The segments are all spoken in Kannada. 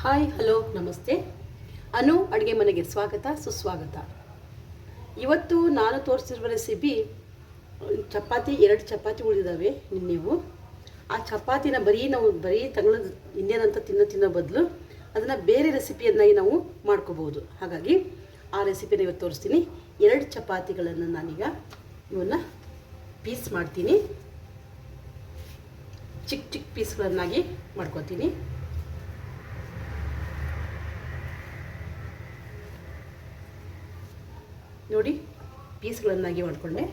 ಹಾಯ್ ಹಲೋ ನಮಸ್ತೆ. ಅನು ಅಡುಗೆ ಮನೆಗೆ ಸ್ವಾಗತ ಸುಸ್ವಾಗತ. ಇವತ್ತು ನಾನು ತೋರಿಸಿರುವ ರೆಸಿಪಿ ಚಪಾತಿ. 2 ಚಪಾತಿ ಉಳಿದಿದ್ದಾವೆ ನಿನ್ನೆವು. ಆ ಚಪಾತಿನ ನಾವು ತಗೊಳ್ಳೋದು ಇನ್ನೇನಂತ ತಿನ್ನೋ ಬದಲು ಅದನ್ನು ಬೇರೆ ರೆಸಿಪಿಯನ್ನಾಗಿ ನಾವು ಮಾಡ್ಕೋಬೋದು. ಹಾಗಾಗಿ ಆ ರೆಸಿಪಿನ ಇವತ್ತು ತೋರಿಸ್ತೀನಿ. 2 ಚಪಾತಿಗಳನ್ನು ನಾನೀಗ ಇವನ್ನ ಪೀಸ್ ಮಾಡ್ತೀನಿ. ಚಿಕ್ಕ ಪೀಸ್ಗಳನ್ನಾಗಿ ಮಾಡ್ಕೊತೀನಿ. ನೋಡಿ, ಪೀಸ್ಗಳನ್ನಾಗಿ ಮಾಡಿಕೊಂಡೆ.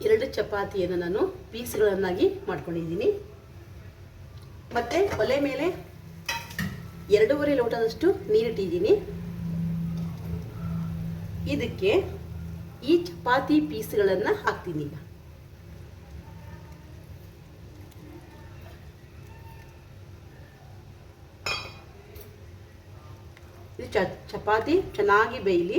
ಎರಡು ಚಪಾತಿಯನ್ನು ನಾನು ಪೀಸ್ಗಳನ್ನಾಗಿ ಮಾಡ್ಕೊಂಡಿದ್ದೀನಿ. ಮತ್ತೆ ಒಲೆ ಮೇಲೆ 2.5 ಲೋಟದಷ್ಟು ನೀರಿಟ್ಟಿದ್ದೀನಿ. ಇದಕ್ಕೆ ಈ ಚಪಾತಿ ಪೀಸ್ಗಳನ್ನು ಹಾಕ್ತೀನಿ. ಈಗ ಚಪಾತಿ ಚೆನ್ನಾಗಿ ಬೇಯಲಿ.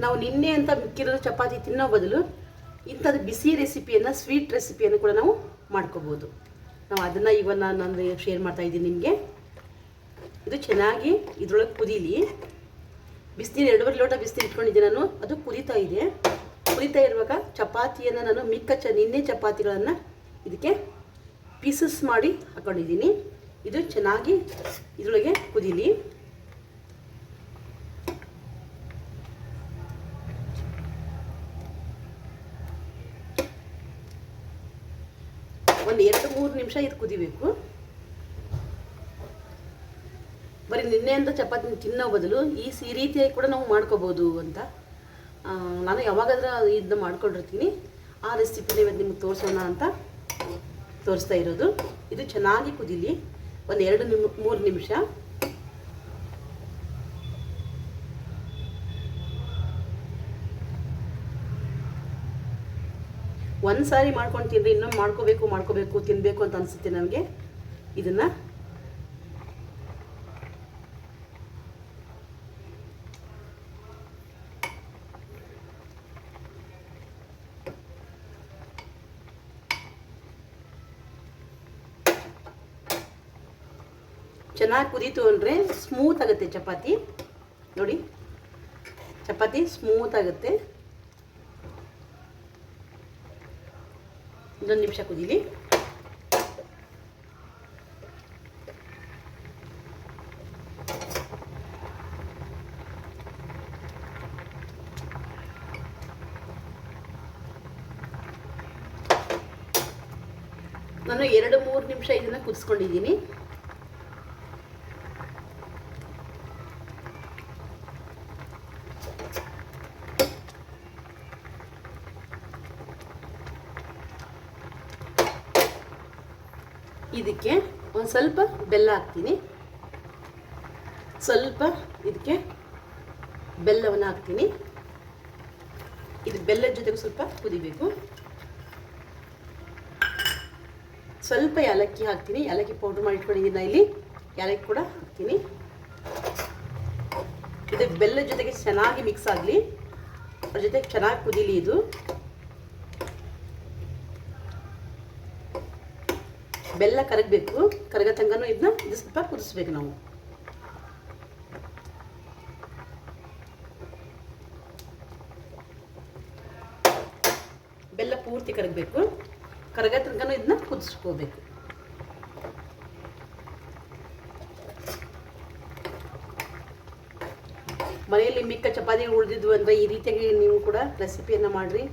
ನಾವು ನಿನ್ನೆ ಅಂತ ಮಿಕ್ಕಿರೋ ಚಪಾತಿ ತಿನ್ನೋ ಬದಲು ಇಂಥದ್ದು ಬಿಸಿ ರೆಸಿಪಿಯನ್ನು, ಸ್ವೀಟ್ ರೆಸಿಪಿಯನ್ನು ಕೂಡ ನಾವು ಮಾಡ್ಕೋಬೋದು. ನಾವು ಅದನ್ನು ಇವನ್ನ ನಾನು ಶೇರ್ ಮಾಡ್ತಾ ಇದ್ದೀನಿ ನಿಮಗೆ. ಇದು ಚೆನ್ನಾಗಿ ಇದ್ರೊಳಗೆ ಕುದೀಲಿ. ಬಿಸಿನೀರು 2.5 ಲೋಟ ಬಿಸಿನೀರು ಇಟ್ಕೊಂಡಿದ್ದೀನಿ ನಾನು. ಅದು ಕುದೀತಾ ಇರುವಾಗ ಚಪಾತಿಯನ್ನು ನಾನು ನಿನ್ನೆ ಚಪಾತಿಗಳನ್ನು ಇದಕ್ಕೆ ಪೀಸಸ್ ಮಾಡಿ ಹಾಕೊಂಡಿದ್ದೀನಿ. ಇದು ಚೆನ್ನಾಗಿ ಇದರೊಳಗೆ ಕುದೀಲಿ. ಒಂದು 2-3 ನಿಮಿಷ ಇದು ಕುದಿಬೇಕು. ಬರೀ ನಿನ್ನೆ ಅಂತ ಚಪಾತಿ ತಿನ್ನೋ ಬದಲು ಈ ರೀತಿಯಾಗಿ ಕೂಡ ನಾವು ಮಾಡ್ಕೋಬೋದು ಅಂತ ನಾನು ಯಾವಾಗಾದ್ರೂ ಇದನ್ನ ಮಾಡ್ಕೊಂಡಿರ್ತೀನಿ. ಆ ರೆಸಿಪಿನ ಇವತ್ತು ನಿಮ್ಗೆ ತೋರಿಸೋಣ ಅಂತ ತೋರಿಸ್ತಾ ಇರೋದು. ಇದು ಚೆನ್ನಾಗಿ ಕುದೀಲಿ ಒಂದು 2-3 ನಿಮಿಷ. ಒಂದು ಸಾರಿ ಮಾಡ್ಕೊಂಡು ತಿನ್ರಿ, ಇನ್ನೊಮ್ಮೆ ಮಾಡ್ಕೋಬೇಕು ತಿನ್ನಬೇಕು ಅಂತ ಅನಿಸುತ್ತೆ ನನಗೆ. ಇದನ್ನು ಚೆನ್ನಾಗಿ ಕುದೀತು ಅಂದರೆ ಸ್ಮೂತ್ ಆಗುತ್ತೆ ಚಪಾತಿ. ನೋಡಿ, ಚಪಾತಿ ಸ್ಮೂತ್ ಆಗುತ್ತೆ. ಇನ್ನೊಂದು ನಿಮಿಷ ಕುದೀಲಿ. ನಾನು 2-3 ನಿಮಿಷ ಇದನ್ನು ಕುದಿಸ್ಕೊಂಡಿದ್ದೀನಿ. ಇದಕ್ಕೆ ಒಂದು ಸ್ವಲ್ಪ ಬೆಲ್ಲ ಹಾಕ್ತೀನಿ. ಇದಕ್ಕೆ ಬೆಲ್ಲವನ್ನು ಹಾಕ್ತೀನಿ. ಇದು ಬೆಲ್ಲದ ಜೊತೆಗೆ ಸ್ವಲ್ಪ ಕುದಿಬೇಕು. ಸ್ವಲ್ಪ ಏಲಕ್ಕಿ ಹಾಕ್ತೀನಿ. ಏಲಕ್ಕಿ ಪೌಡ್ರ್ ಮಾಡಿ ಇಟ್ಕೊಂಡಿದ್ದೀನಿ ಇಲ್ಲಿ. ಏಲಕ್ಕಿ ಕೂಡ ಹಾಕ್ತೀನಿ. ಇದು ಬೆಲ್ಲದ ಜೊತೆಗೆ ಚೆನ್ನಾಗಿ ಮಿಕ್ಸ್ ಆಗಲಿ. ಅದ್ರ ಜೊತೆಗೆ ಚೆನ್ನಾಗಿ ಕುದೀಲಿ. ಇದು ಬೆಲ್ಲ ಕರಗಬೇಕು. ಕರಗೋ ತನಕನೂ ಇದು ಸ್ವಲ್ಪ ಕುದಿಸ್ಬೇಕು ನಾವು. ಬೆಲ್ಲ ಪೂರ್ತಿ ಕರಗಬೇಕು. ಕರಗೋ ತನಕನೂ ಇದನ್ನ ಕುದಿಸ್ಕೋಬೇಕು. ಮನೆಯಲ್ಲಿ ಮಿಕ್ಕ ಚಪಾತಿ ಉಳಿದಿದ್ವು ಅಂದರೆ ಈ ರೀತಿಯಾಗಿ ನೀವು ಕೂಡ ರೆಸಿಪಿಯನ್ನು ಮಾಡಿರಿ.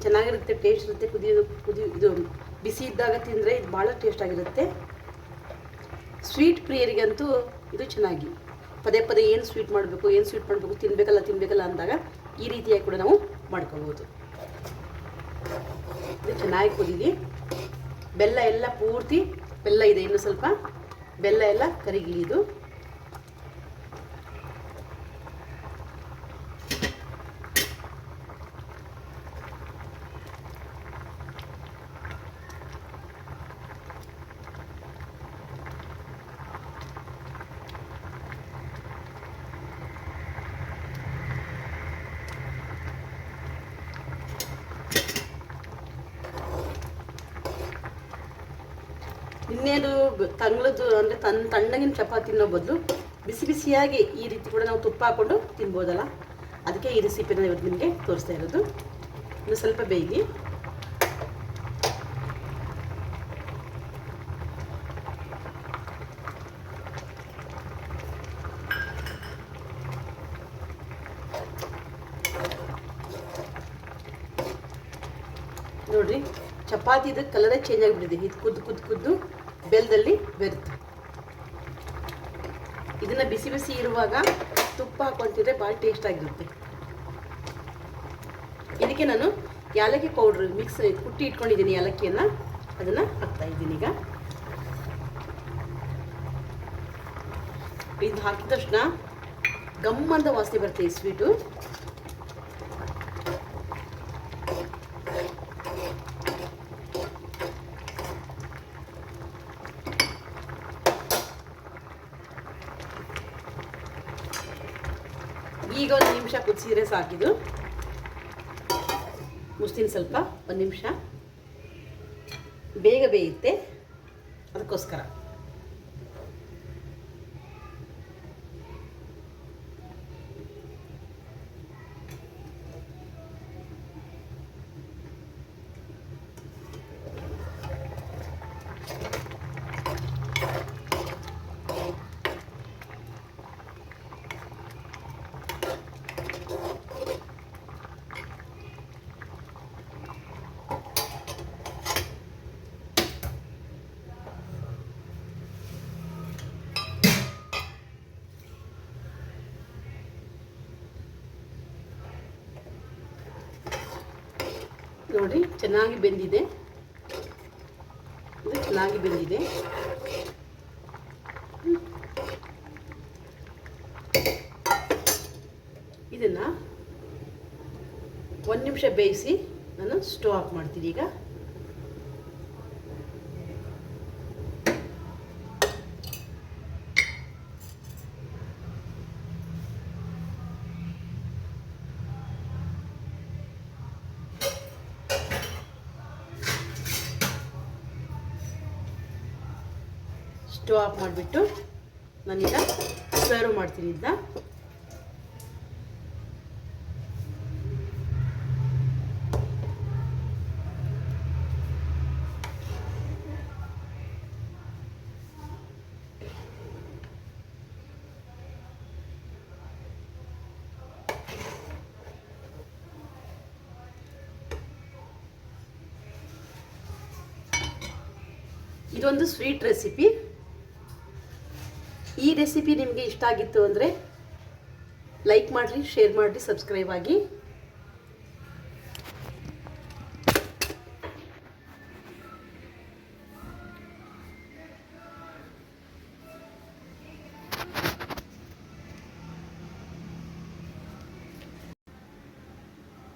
ಚೆನ್ನಾಗಿರುತ್ತೆ, ಟೇಸ್ಟ್ ಇರುತ್ತೆ. ಇದು ಬಿಸಿ ಇದ್ದಾಗ ತಿಂದರೆ ಇದು ಭಾಳ ಟೇಸ್ಟ್ ಆಗಿರುತ್ತೆ. ಸ್ವೀಟ್ ಪ್ರಿಯರಿಗಂತೂ ಇದು ಚೆನ್ನಾಗಿ ಪದೇ ಏನು ಸ್ವೀಟ್ ಮಾಡಬೇಕು ತಿನ್ನಬೇಕಲ್ಲ ಅಂದಾಗ ಈ ರೀತಿಯಾಗಿ ಕೂಡ ನಾವು ಮಾಡ್ಕೋಬೋದು. ಇದು ಚೆನ್ನಾಗಿ ಕುದೀಲಿ. ಬೆಲ್ಲ ಎಲ್ಲ ಪೂರ್ತಿ ಬೆಲ್ಲ ಇದೆ. ಇನ್ನು ಸ್ವಲ್ಪ ಬೆಲ್ಲ ಎಲ್ಲ ಕರಗಲಿ. ಇದು ಇನ್ನೇನು ತಂಗ್ಳದ್ದು ಅಂದರೆ ತಣ್ಣಗಿನ ಚಪಾತಿ ತಿನ್ನೋ ಬದಲು ಬಿಸಿ ಬಿಸಿಯಾಗಿ ಈ ರೀತಿ ಕೂಡ ನಾವು ತುಪ್ಪ ಹಾಕ್ಕೊಂಡು ತಿನ್ಬೋದಲ್ಲ, ಅದಕ್ಕೆ ಈ ರೆಸಿಪಿನ ಇವತ್ತು ನಿಮಗೆ ತೋರಿಸ್ತಾ ಇರೋದು. ಇನ್ನು ಸ್ವಲ್ಪ ಬೇಯಲಿ. ನೋಡ್ರಿ, ಚಪಾತಿದು ಕಲರೇ ಚೇಂಜ್ ಆಗಿಬಿಟ್ಟಿದೆ. ಇದು ಕುದ್ದು ಬೆಲ್ಲದಲ್ಲಿ ಬೆರೆತು. ಇದನ್ನು ಬಿಸಿ ಬಿಸಿ ಇರುವಾಗ ತುಪ್ಪ ಹಾಕ್ಕೊಂತಿದ್ರೆ ಭಾಳ ಟೇಸ್ಟ್ ಆಗಿರುತ್ತೆ. ಇದಕ್ಕೆ ನಾನು ಏಲಕ್ಕಿ ಪೌಡ್ರ್ ಕುಟ್ಟಿ ಇಟ್ಕೊಂಡಿದ್ದೀನಿ. ಏಲಕ್ಕಿಯನ್ನು ಅದನ್ನು ಹಾಕ್ತಾ ಇದ್ದೀನಿ. ಈಗ ಇದು ಹಾಕಿದ ತಕ್ಷಣ ಗಮ್ಮಂತ ವಾಸನೆ ಬರುತ್ತೆ ಈ ಸ್ವೀಟು. ಈಗ ಒಂದು ನಿಮಿಷ ಕುದಿಸಿದ್ರೆ ಸಾಕಿದು. ಮುಸ್ತೀನಿ ಸ್ವಲ್ಪ, ಒಂದು ನಿಮಿಷ ಬೇಗ ಬೇಯುತ್ತೆ, ಅದಕ್ಕೋಸ್ಕರ. ನೋಡಿ, ಚೆನ್ನಾಗಿ ಬೆಂದಿದೆ. ಇದು ಚೆನ್ನಾಗಿ ಬೆಂದಿದೆ. ಇದನ್ನು 1 ನಿಮಿಷ ಬೇಯಿಸಿ ನಾನು ಸ್ಟವ್ ಆಫ್ ಮಾಡ್ತೀನಿ. ಈಗ ಸ್ಟವ್ ಆಫ್ ಮಾಡಿಬಿಟ್ಟು ನಾನೀಗ ಸರ್ವ್ ಮಾಡ್ತೀನಿ. ಇದನ್ನ ಇದೊಂದು ಸ್ವೀಟ್ ರೆಸಿಪಿ. ಈ ರೆಸಿಪಿ ನಿಮಗೆ ಇಷ್ಟ ಆಗಿತ್ತು ಅಂದರೆ ಲೈಕ್ ಮಾಡಿರಿ, ಶೇರ್ ಮಾಡಿರಿ, ಸಬ್ಸ್ಕ್ರೈಬ್ ಆಗಿ.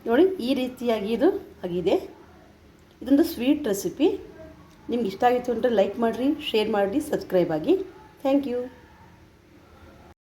ನೋಡಿ, ಈ ರೀತಿಯಾಗಿ ಇದು ಆಗಿದೆ. ಇದೊಂದು ಸ್ವೀಟ್ ರೆಸಿಪಿ. ನಿಮ್ಗೆ ಇಷ್ಟ ಆಗಿತ್ತು ಅಂದರೆ ಲೈಕ್ ಮಾಡಿರಿ, ಶೇರ್ ಮಾಡಿರಿ, ಸಬ್ಸ್ಕ್ರೈಬ್ ಆಗಿ. Thank you.